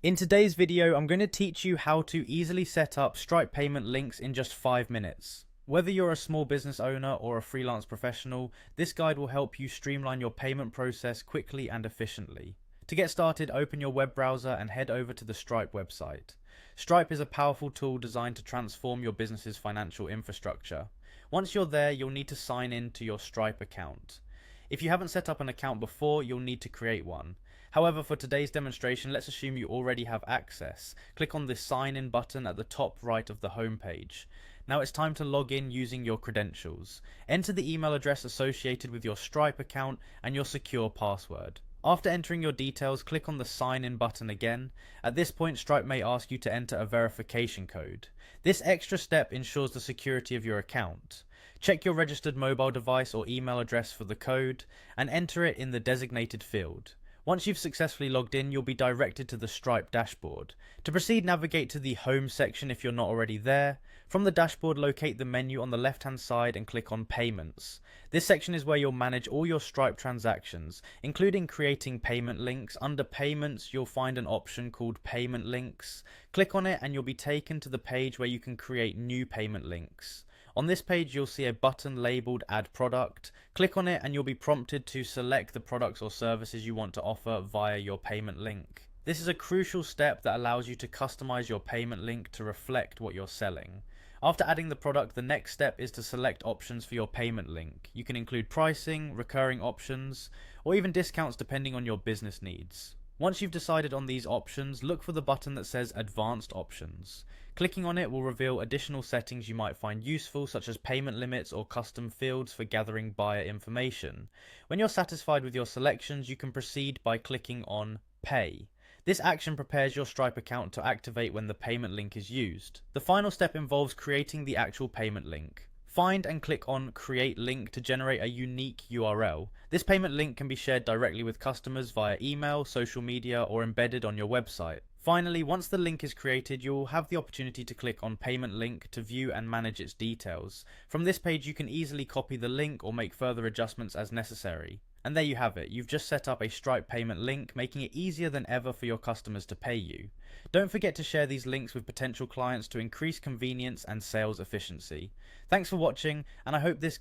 In today's video, I'm going to teach you how to easily set up Stripe payment links in just 5 minutes. Whether you're a small business owner or a freelance professional, this guide will help you streamline your payment process quickly and efficiently. To get started, open your web browser and head over to the Stripe website. Stripe is a powerful tool designed to transform your business's financial infrastructure. Once you're there, you'll need to sign in to your Stripe account. If you haven't set up an account before, you'll need to create one. However, for today's demonstration, let's assume you already have access. Click on the sign in button at the top right of the home page. Now it's time to log in using your credentials. Enter the email address associated with your Stripe account and your secure password. After entering your details, click on the sign in button again. At this point, Stripe may ask you to enter a verification code. This extra step ensures the security of your account. Check your registered mobile device or email address for the code and enter it in the designated field. Once you've successfully logged in, you'll be directed to the Stripe dashboard. To proceed, navigate to the Home section if you're not already there. From the dashboard, locate the menu on the left-hand side and click on Payments. This section is where you'll manage all your Stripe transactions, including creating payment links. Under Payments, you'll find an option called Payment Links. Click on it and you'll be taken to the page where you can create new payment links. On this page, you'll see a button labeled Add Product. Click on it and you'll be prompted to select the products or services you want to offer via your payment link. This is a crucial step that allows you to customize your payment link to reflect what you're selling. After adding the product, the next step is to select options for your payment link. You can include pricing, recurring options, or even discounts depending on your business needs. Once you've decided on these options, look for the button that says Advanced Options. Clicking on it will reveal additional settings you might find useful, such as payment limits or custom fields for gathering buyer information. When you're satisfied with your selections, you can proceed by clicking on Pay. This action prepares your Stripe account to activate when the payment link is used. The final step involves creating the actual payment link. Find and click on Create Link to generate a unique URL. This payment link can be shared directly with customers via email, social media, or embedded on your website. Finally, once the link is created, you'll have the opportunity to click on Payment Link to view and manage its details. From this page, you can easily copy the link or make further adjustments as necessary. And there you have it, you've just set up a Stripe payment link, making it easier than ever for your customers to pay you. Don't forget to share these links with potential clients to increase convenience and sales efficiency. Thanks for watching, and I hope this